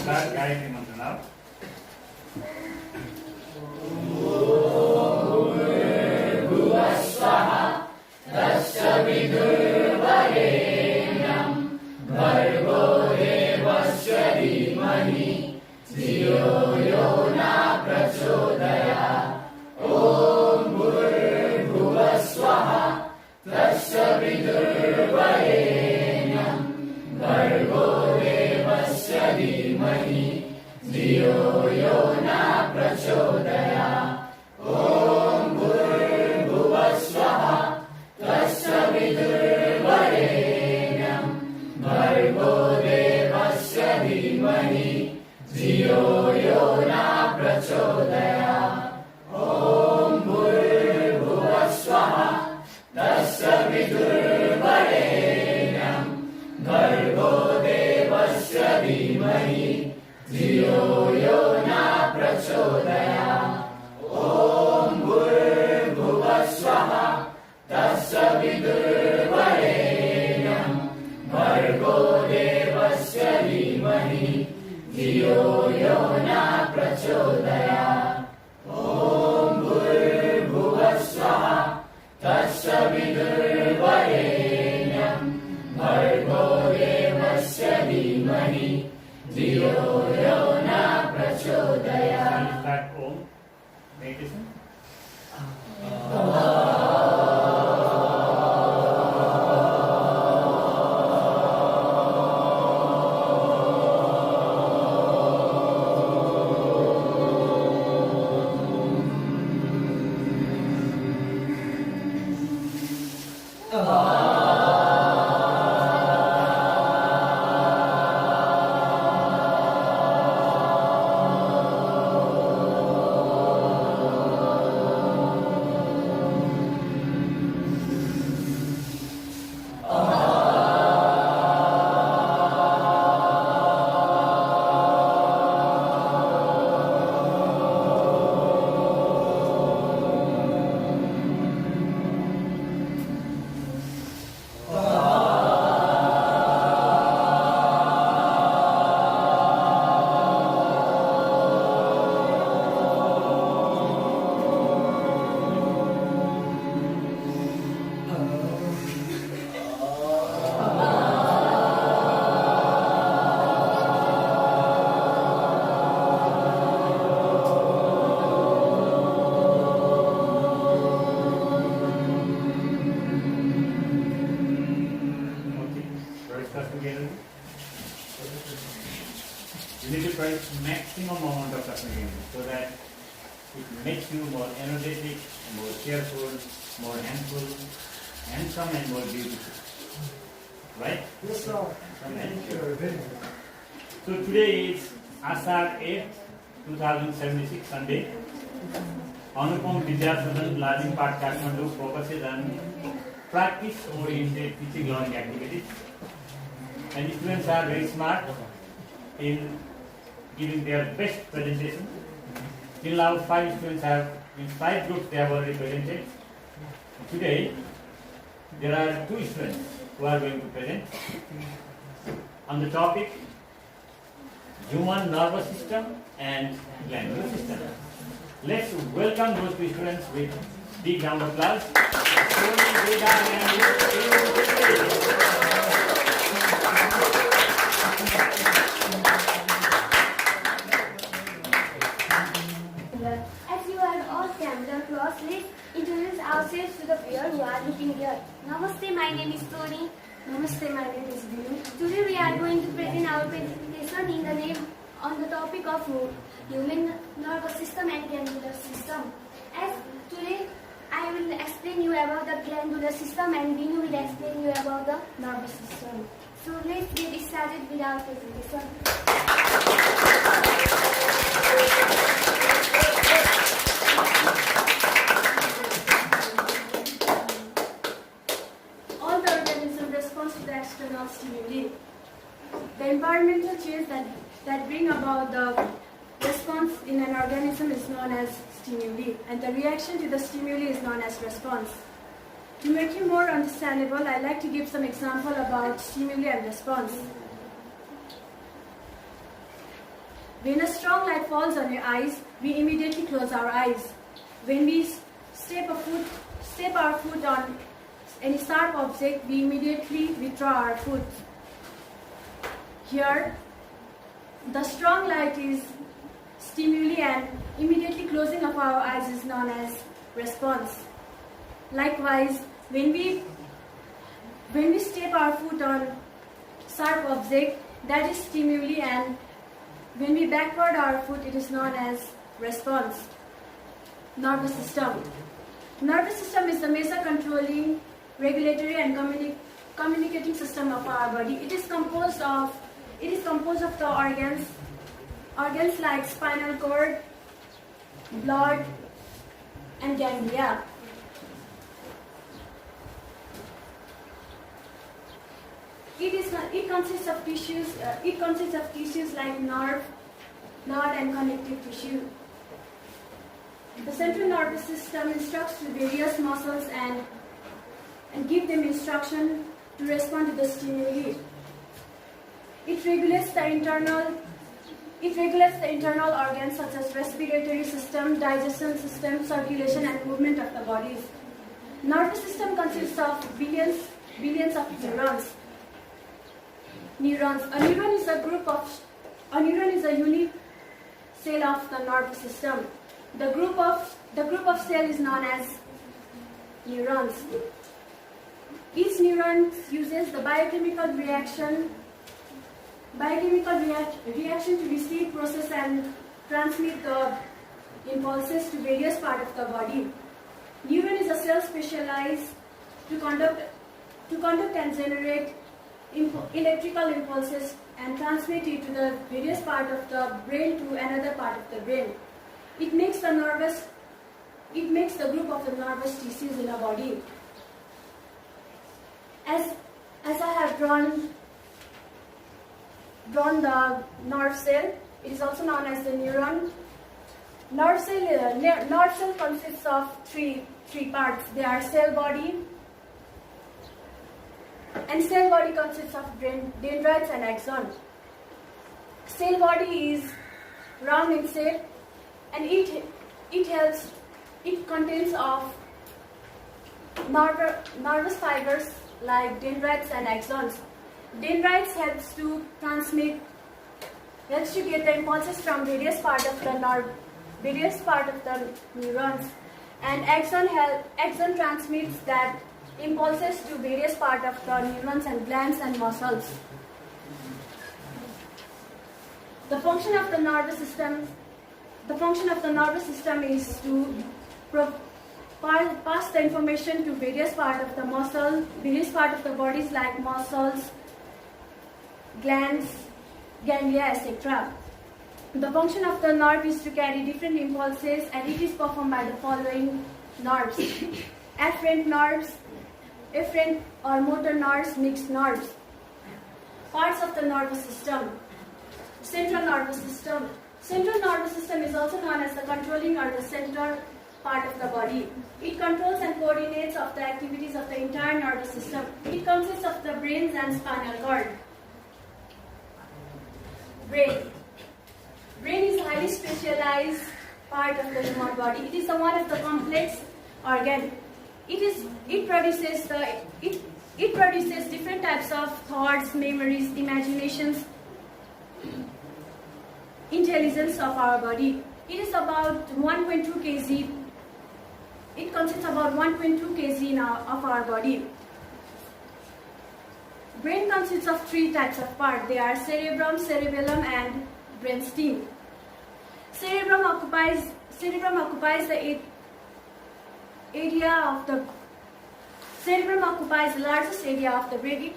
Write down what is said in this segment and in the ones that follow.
Start Gayatri Mantra now. You need to try maximum amount of suffering so that it makes you more energetic, more cheerful, more handful, handsome and more beautiful. Right? Yes, sir. So today is Ashad 8th, 2076 Sunday. Anupam Vidyasadan Lajing Part Kathmandu focuses on practice-oriented teaching learning activities. And students are very smart in giving their best presentation. Till now, 5 students have, in 5 groups they have already presented. Today, there are 2 students who are going to present on the topic human nervous system and glandular system. Let's welcome those 2 students with big round of applause. Sony, Veda, and As you are all gathered closely in ourselves to the peer who are looking here. Namaste, my name is Sony. Namaste, my name is Binu. Today we are going to present our presentation in the name on the topic of human nervous system and glandular system. As today I will explain you about the glandular system and Binu will explain you about the Nervous system. So let's get started with our presentation. All the organism responds to the external stimuli. The environmental change that bring about the response in an organism is known as stimuli, and the reaction to the stimuli is known as response. To make it more understandable, I'd like to give some example about stimuli and response. When a strong light falls on your eyes, we immediately close our eyes. When we step our foot on any sharp object, we immediately withdraw our foot. Here, the strong light is stimuli and immediately closing of our eyes is known as response. Likewise, when we step our foot on sharp object, that is stimuli, and when we backward our foot, it is known as response. Nervous system. Nervous system is the major controlling, regulatory and communicating system of our body. It is composed of the organs like spinal cord, blood, and ganglia. It consists of tissues like nerve, blood, and connective tissue. The central nervous system instructs to various muscles and give them instruction to respond to the stimuli. It regulates the internal organs such as respiratory system, digestion system, circulation, and movement of the bodies. Nervous system consists of billions of neurons. A neuron is a unique cell of the nervous system. The group of cell is known as neurons. Each neuron uses the biochemical reaction to receive, process, and transmit the impulses to various parts of the body. Neuron is a cell specialized to conduct and generate electrical impulses and transmit it to the various part of the brain to another part of the brain. It makes the group of the nervous tissues in a body. As I have drawn the nerve cell, it is also known as the neuron. Nerve cell consists of three parts. They are cell body, and cell body consists of dendrites and axon. Cell body is round in shape, and it contains of nervous fibers like dendrites and axons. Dendrites helps to get the impulses from various part of the neurons, and axon transmits that impulses to various part of the neurons and glands and muscles. The function of the nervous system is to pass the information to various part of the muscle, various part of the bodies like muscles, glands, ganglia, etc. The function of the nerve is to carry different impulses, and it is performed by the following nerves: efferent or motor nerves, mixed nerves. Parts of the nervous system. Central nervous system. Central nervous system is also known as the controlling or the center part of the body. It controls and coordinates of the activities of the entire nervous system. It consists of the brains and spinal cord. Brain. Brain is a highly specialized part of the human body. It is one of the complex organ. It produces different types of thoughts, memories, imaginations, intelligence of our body. It is about 1.2 kg. It consists about 1.2 kg of our body. Brain consists of 3 types of parts. They are cerebrum, cerebellum, and brainstem. Cerebrum occupies the largest area of the brain.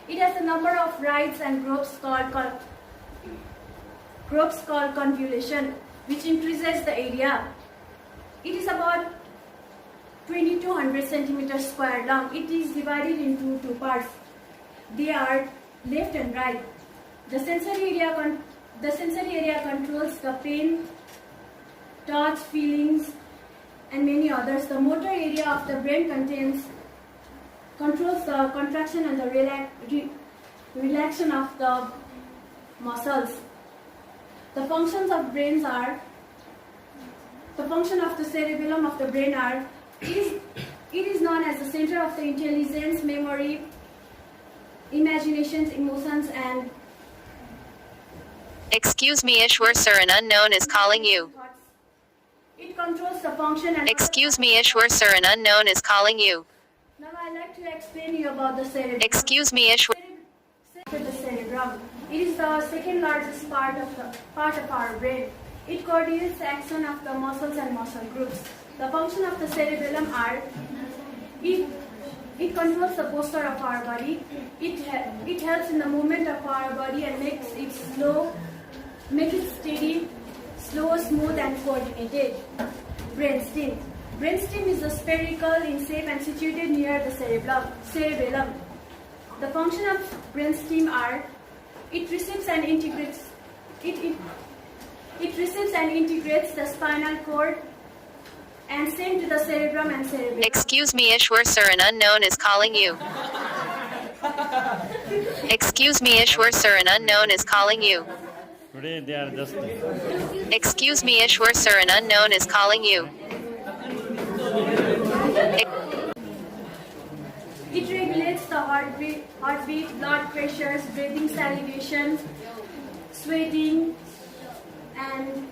It has a number of rides and groups called convolution, which increases the area. It is about 2200 centimeters square long. It is divided into 2 parts. They are left and right. The sensory area controls the pain, touch, feelings, and many others. The motor area of the brain controls the contraction and the relaxation of the muscles. The functions of the cerebellum of the brain are, it is known as the center of the intelligence, memory, imaginations, emotions, and... Excuse me, Ishwar sir, an unknown is calling you. It controls the function and... Excuse me, Ishwar sir, an unknown is calling you. Now I'd like to explain you about the cerebrum. Excuse me, Ishwar. The cerebrum. It is the second largest part of our brain. It coordinates the action of the muscles and muscle groups. The function of the cerebellum are: it controls the posture of our body. It helps in the movement of our body and makes it steady, slow, smooth, and coordinated. Brainstem. Brainstem is spherical in shape and situated near the cerebellum. The function of brainstem are: it receives and integrates the spinal cord and sent to the cerebrum and cerebellum. Excuse me, Ishwar sir, an unknown is calling you. Excuse me, Ishwar sir, an unknown is calling you. Today they are just... Excuse me, Ishwar sir, an unknown is calling you. It regulates the heartbeat, blood pressures, breathing, salivation, sweating, and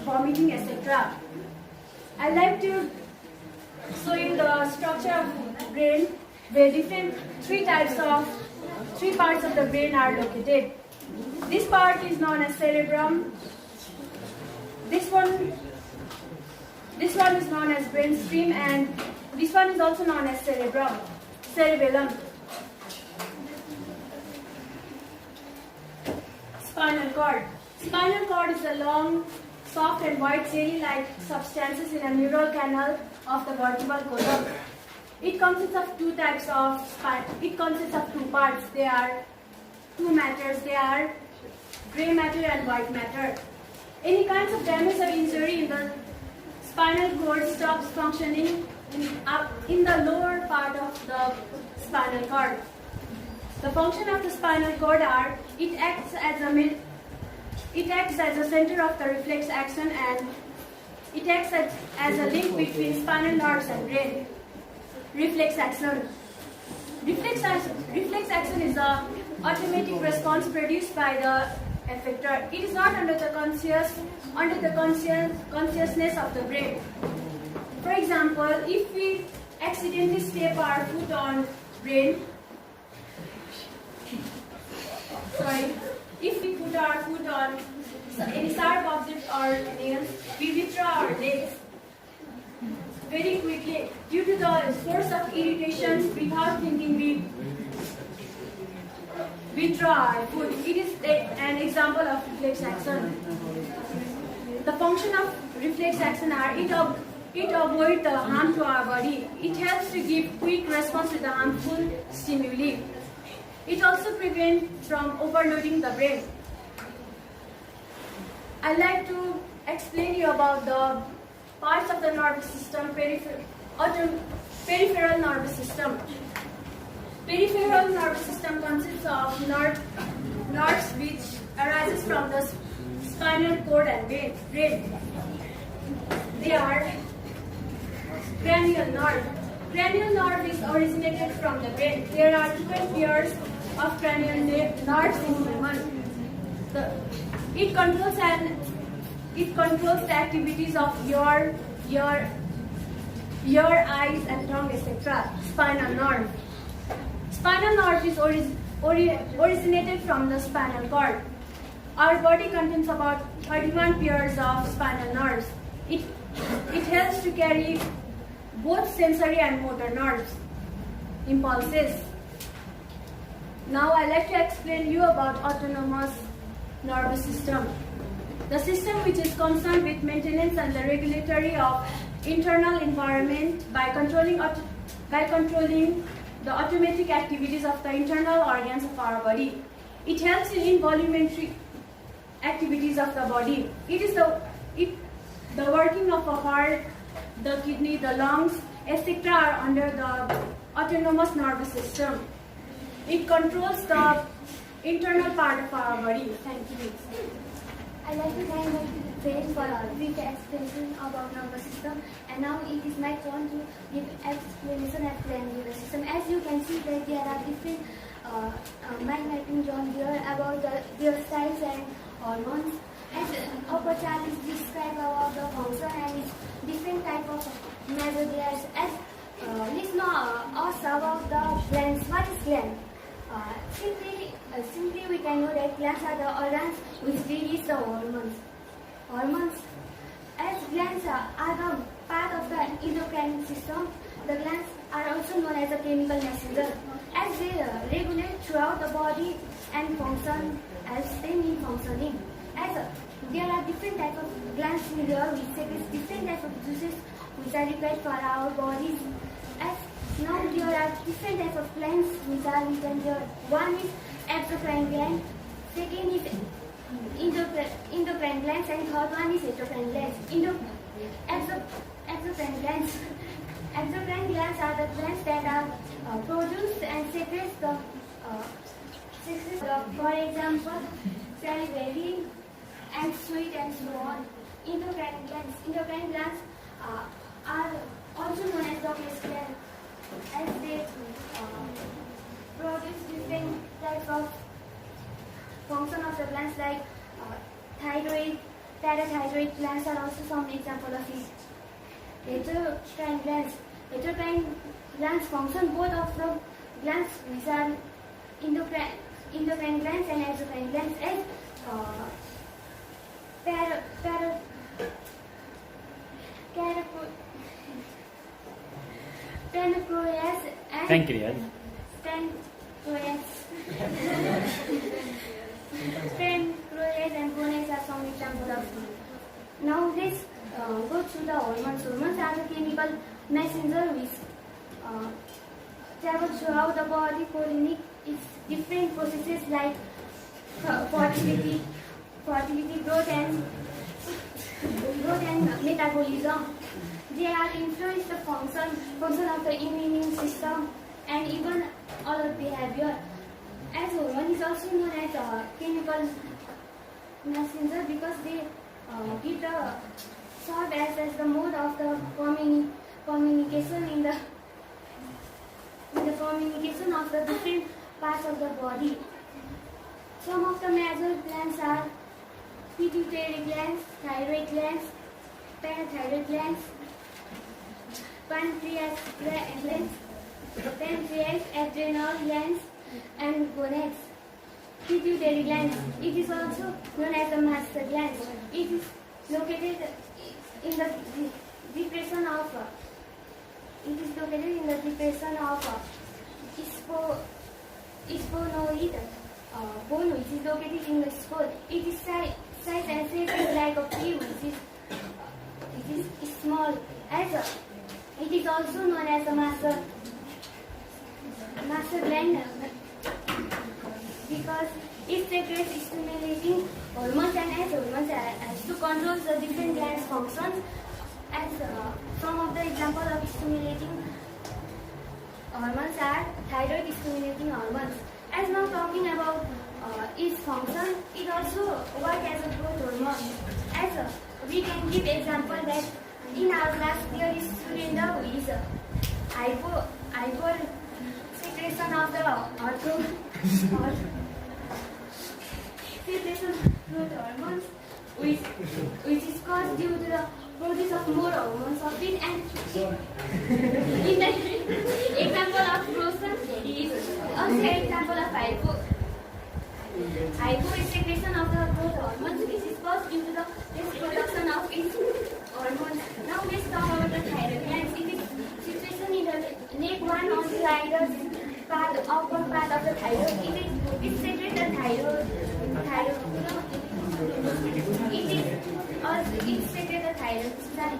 vomiting, etc. I'd like to show you the structure of the brain, where three parts of the brain are located. This part is known as cerebrum. This one is known as brainstem, and this one is also known as cerebellum. Spinal cord. Spinal cord is a long, soft and white jelly-like substances in a neural canal of the vertebral column. It consists of 2 types of spine. It consists of 2 parts. They are 2 matters. They are gray matter and white matter. Any kinds of damage or injury in the spinal cord stops functioning in the lower part of the spinal cord. The function of the spinal cord are: it acts as a center of the reflex action, and it acts as a link between spinal nerves and brain. Reflex action. Reflex action is the automatic response produced by the effector. It is not under the consciousness of the brain. For example, if we accidentally step our foot on brain, if we put our foot on any sharp object or nails, we withdraw our legs very quickly due to the source of irritation. Without thinking, we withdraw our foot. It is an example of reflex action. The function of reflex action are: it avoids the harm to our body. It helps to give quick response to the harmful stimuli. It also prevents from overloading the brain. I'd like to explain you about the parts of the nervous system, peripheral nervous system. Peripheral nervous system consists of nerves which arises from the spinal cord and brain. They are cranial nerve. Cranial nerve is originated from the brain. There are 12 pairs of cranial nerves in human. It controls It controls the activities of your eyes and tongue, etc. Spinal nerve. Spinal nerve is originated from the spinal cord. Our body contains about 31 pairs of spinal nerves. It helps to carry both sensory and motor nerves impulses. Now I like to explain you about autonomous nervous system. The system which is concerned with maintenance and the regulatory of internal environment by controlling the automatic activities of the internal organs of our body. It helps in involuntary activities of the body. It is the working of the heart, the kidney, the lungs, etc. are under the autonomous nervous system. It controls the internal part of our body. Thank you. I like to thank my friends for a brief explanation about nervous system, and now it is my turn to give explanation of glandular system. As you can see that there are different mind mappings on here about their styles and hormones. As upper chart is described about the function and its different type of measure there. As let's know us about the glands. What is gland? Simply we can know that glands are the organs which release the hormones. As glands are the part of the endocrine system, the glands are also known as a chemical messenger. As they regulate throughout the body and function as they need functioning. As there are different types of glands in here which secrete different types of juices which are required for our bodies. As now there are different types of glands which are written here. One is exocrine gland, second is endocrine glands, and third one is endocrine glands. Exocrine glands. Exocrine glands are the glands that are produced and secrete the for example, salivary and sweet and so on. Endocrine glands are also known as the base gland, as they produce different types of function of the glands like thyroid, parathyroid glands are also some example of it. Heterocrine glands function both of the glands which are endocrine glands and exocrine glands as pancreas and Pancreas. Pancreas and gonads are some examples of it. Now let's go through the hormones. Hormones are the chemical messenger which travel throughout the body, coordinate its different processes like fertility, growth and metabolism. They are influence the function of the immune system and even other behavior. As hormone is also known as a chemical messenger because they serve as the mode of the communication in the communication of the different parts of the body. Some of the major glands are pituitary glands, thyroid glands, parathyroid glands, pancreas, adrenal glands, and gonads. Pituitary glands. It is also known as the master gland. It is located in the depression of. Sphenoid bone, which is located in the skull. It is size and shape is like a pea, which is small. It is also known as a master gland because it secretes stimulating hormones, and as hormones has to control the different glands functions. As some of the examples of stimulating hormones are thyroid stimulating hormones. As now talking about its function, it also works as a growth hormone. As we can give example that in our class there is student who is hyper secretion of the secretion growth hormones which is caused due to the produce of more hormones of it, and in the example of frozen is also example of hypo. Hypo is secretion of the growth hormones, which is caused due to the less production of its hormones. Now let's talk about the thyroid glands. It is situation in the neck one on the either part, upper part of the thyroid. It secretes the thyroid. It secretes the thyroid gland,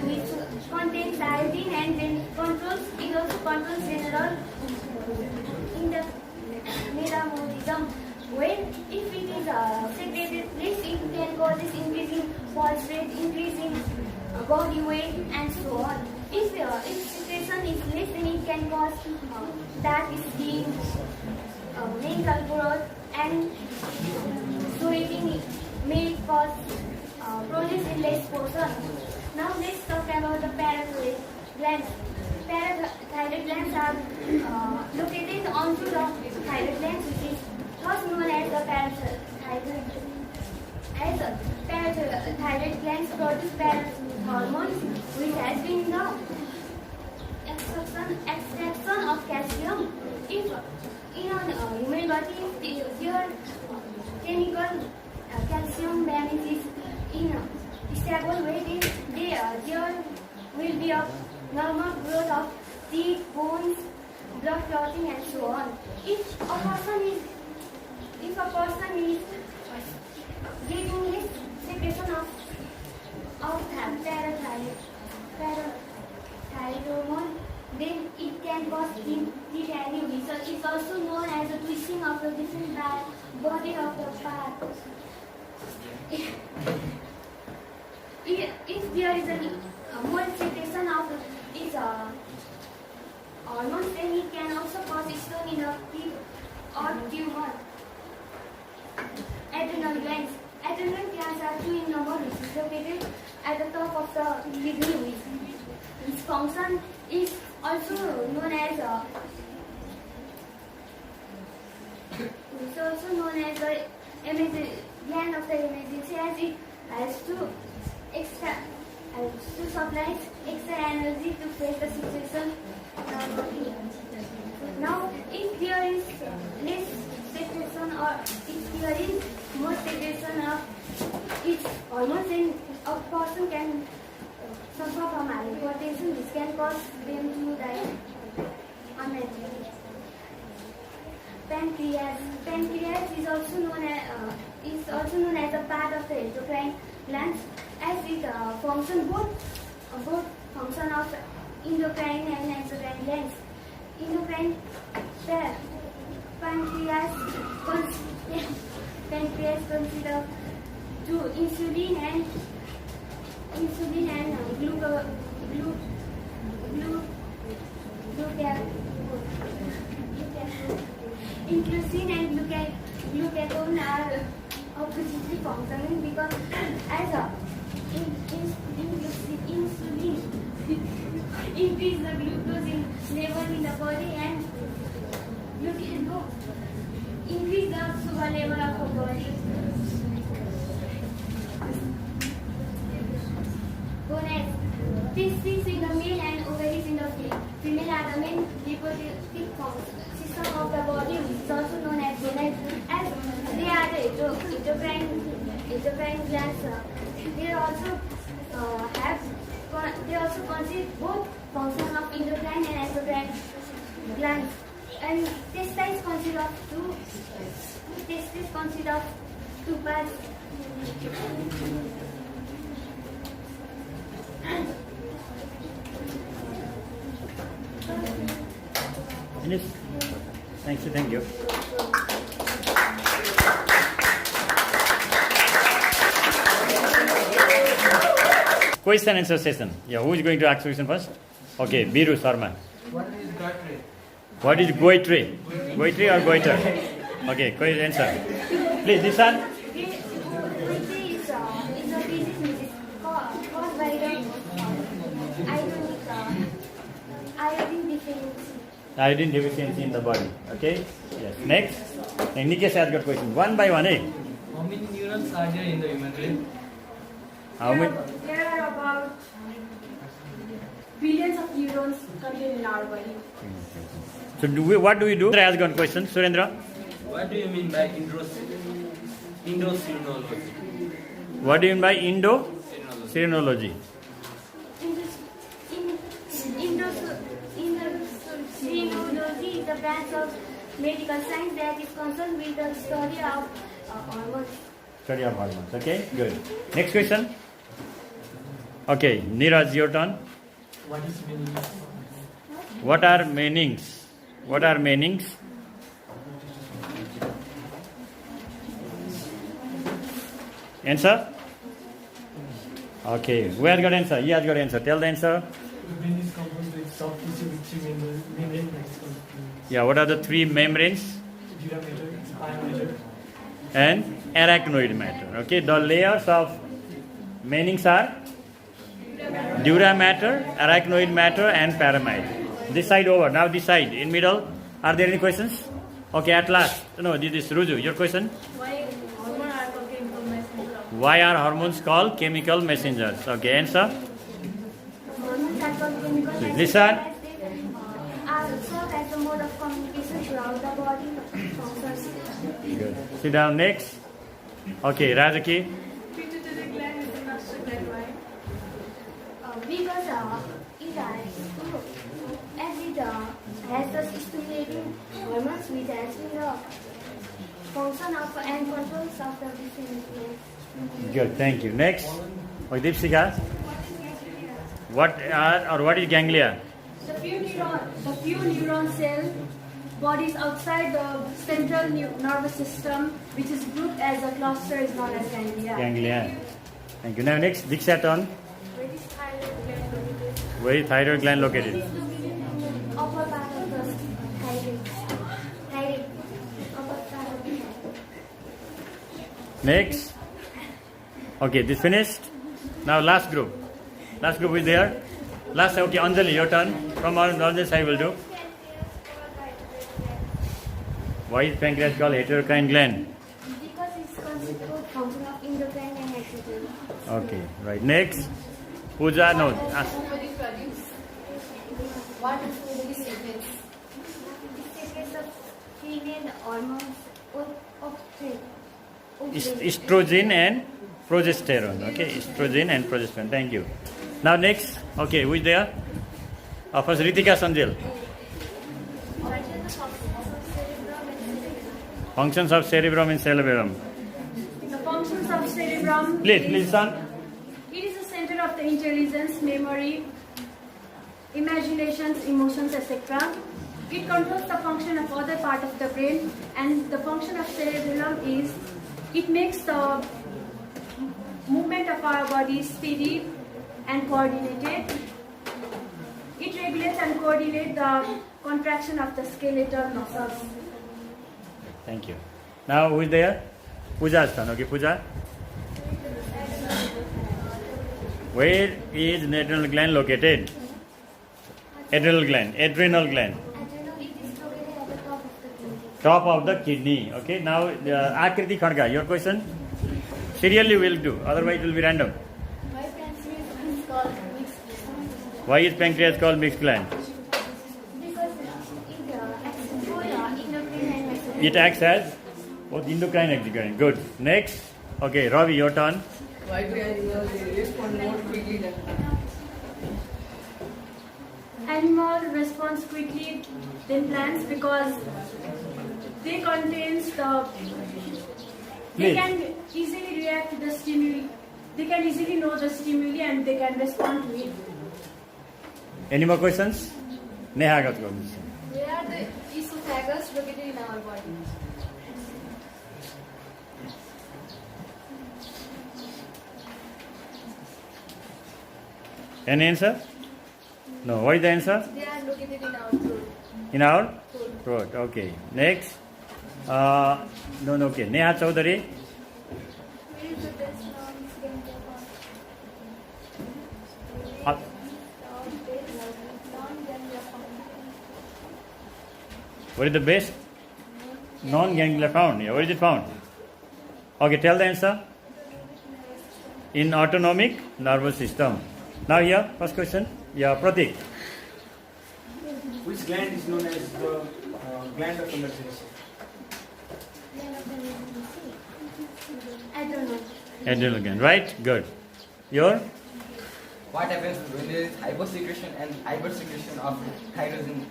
which contains iodine, and then it also controls general in the metabolism. When if it is secreted less, it can cause increasing pulse rate, increasing body weight, and so on. If secretion is less, then it can cause dark skin, mental growth, and sweating may cause produce in less portion. Now let's talk about the parathyroid glands. Parathyroid glands are located onto the thyroid glands, which is first known as the parathyroid. As the parathyroid glands produce hormones, which has been the extraction of calcium. If in a human body, if your chemical calcium balance is in a stable way, there will be a normal growth of teeth, bones, blood clotting, and so on. If a person is getting less secretion of parathyroid hormone, then it can cause tetanus. So it's also known as the twisting of the different body of the part. If there is a more secretion of its hormones, then it can also cause stone in the teeth or tumor. Adrenal glands. Adrenal glands are two in number, which is located at the top of the kidney. Its function is also known as the gland of the emergency, as it has to supply extra energy to face the situation. Now, if there is less secretion, or if there is more secretion of its hormones, then a person can suffer from hypertension, which can cause them to die unnaturally. Pancreas is also known as a part of the endocrine glands, as it functions both function of endocrine and exocrine glands. Pancreas consider to insulin and Inclusin and glucagon are oppositely functioning, because as insulin increase the glucose level in the body, and glucagon increase the sugar level of the body. Gonads. Testes in the male and ovaries in the female are the main reproductive system of the body, which is also known as gonads, as they are the endocrine glands. They also consist both function of endocrine and exocrine glands. And testes consist of two parts. Finish. Thank you. Question answer session. Yeah, who is going to ask question first? Okay, Biru Sharma. What is goitre? What is goitre? Goitre or goiter? Okay, quick answer. Please, listen. Iodine deficiency in the body. Okay? Yes. Next. Nikesh has got question. One by one, eh? How many neurons are there in the human brain? How many? There are about billions of neurons contained in our body. So what do we do? Surendra ask one question. Surendra, What do you mean by endocrinology? what do you mean by endocrinology? Endocrinology is a branch of medical science that is concerned with the study of hormones. Study of hormones. Okay, good. Next question. Okay, Neeraj, your turn. What is meaning? What are meanings? What are meanings? Answer? Okay, who has got answer? He has got answer. Tell the answer. Brain is composed with soft tissue with three membranes that is called Yeah, what are the three membranes? dura matter, spinal matter. And arachnoid matter. Okay, the layers of meanings are dura matter, arachnoid matter, and pyramid. This side over. Now this side. In middle. Are there any questions? Okay, at last. No, this is Ruju. Your question? Why are hormones called chemical messengers? Okay, answer. Hormones are called chemical Listen. messengers as they serve as a mode of communication throughout the body functions. Good. Sit down next. Okay, Rajaki. Pituitary gland is the master gland, right? Because it has the stimulating hormones which has been the function of and controls of the different glands. Good, thank you. Next. Okay, Deepsika. What is ganglia? The few neuron cell bodies outside the central nervous system, which is grouped as a cluster, is known as ganglia. Ganglia. Thank you. Now next, Diksha turn. Where is thyroid gland located? Where is thyroid gland located? Upper part of the thyroid. Upper part of the thyroid. Next. Okay, this finished. Now last group. Last group is there. Last, okay, Anjali, your turn. From all this I will do. Why is pancreas called heterocrine gland? Because it's considered function of endocrine and exocrine. Okay, right. Next. Pooja, no. Ask. What is ovary secretes? It secretes the female hormones of Estrogen and progesterone. Okay, estrogen and progesterone. Thank you. Now next. Okay, who is there? First, Ritika Sanjil. Functions of cerebrum and cerebellum. The functions of cerebrum. Please, son. It is the center of the intelligence, memory, imaginations, emotions, etc. It controls the function of other part of the brain, and the function of cerebellum is it makes the movement of our body steady and coordinated. It regulates and coordinates the contraction of the skeletal muscles. Thank you. Now who is there? Pooja's turn. Okay, Pooja. Where is adrenal gland located? Adrenal gland. Adrenal, it is located at the top of the kidney. Top of the kidney. Okay, now Akriti Khanka, your question? Serially will do, otherwise it will be random. Why pancreas is called Why is pancreas called mixed mixed gland? gland? Because It acts as both endocrine and exocrine. Good. Next. Okay, Ravi, your turn. Why do animals respond more quickly than Animal responds quickly than plants because they contains the. They Please. can easily react to the stimuli. They can easily know the stimuli and they can respond to it. Any more questions? Neha got questions. where are the esophagus located in our body? Any answer? No. What is the answer? They are located in our throat. In our throat. Okay. Next. No, okay. Neha Chaudhary. Where is the best non-ganglia found? Uh, Non-ganglia found. What is the best? Non-ganglia found. Yeah, where is it found? Okay, tell the answer. in autonomic nervous system. Now here, first question. Yeah, Pratik. Which gland is known as the gland of emergency? I don't know. Adrenal gland, right? Good. Your? What happens when there is hyposecretion and hypersecretion of thyroxine?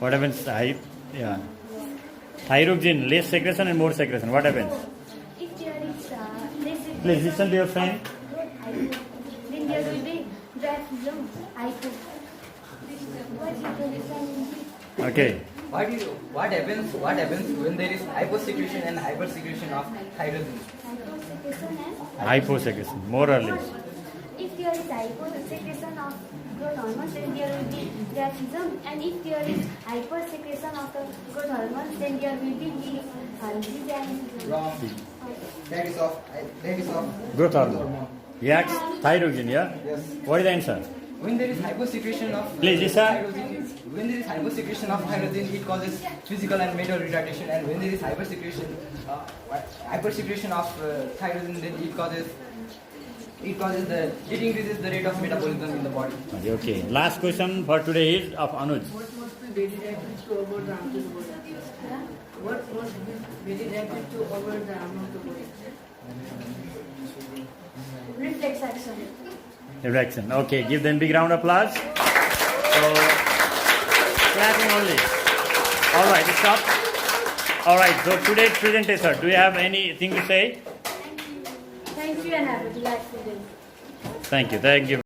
What happens? Yeah. Thyroxine, less secretion and more secretion. What happens? If there is less Please listen to your friend. then there will be graphism, hypo. What is the Okay. What happens when there is hyposecretion and hypersecretion of thyroxine? hyposecretion and Hyposecretion, more or less. if there is hyposecretion of growth hormones, then there will be graphism, and if there is hypersecretion of the growth hormones, then there will be disease and Wrong. That is of Growth hormone. Yes, thyroxine, yeah? Yes. What is the answer? When there is hyposecretion of Please, Lisa. thyroxine, when there is hyposecretion of thyroxine, it causes physical and mental retardation, and when there is hypersecretion of thyroxine, then it increases the rate of metabolism in the body. Okay. Last question for today is of Anuj. What must be very rapid to over the arm of the body? What must be very rapid to over the arm of the body? Reflex action. Erection. Okay, give them big round of applause. So, clapping only. Alright, stop. Alright, so today's presenter, do you have anything to say? Thank you and have a delightful day. Thank you.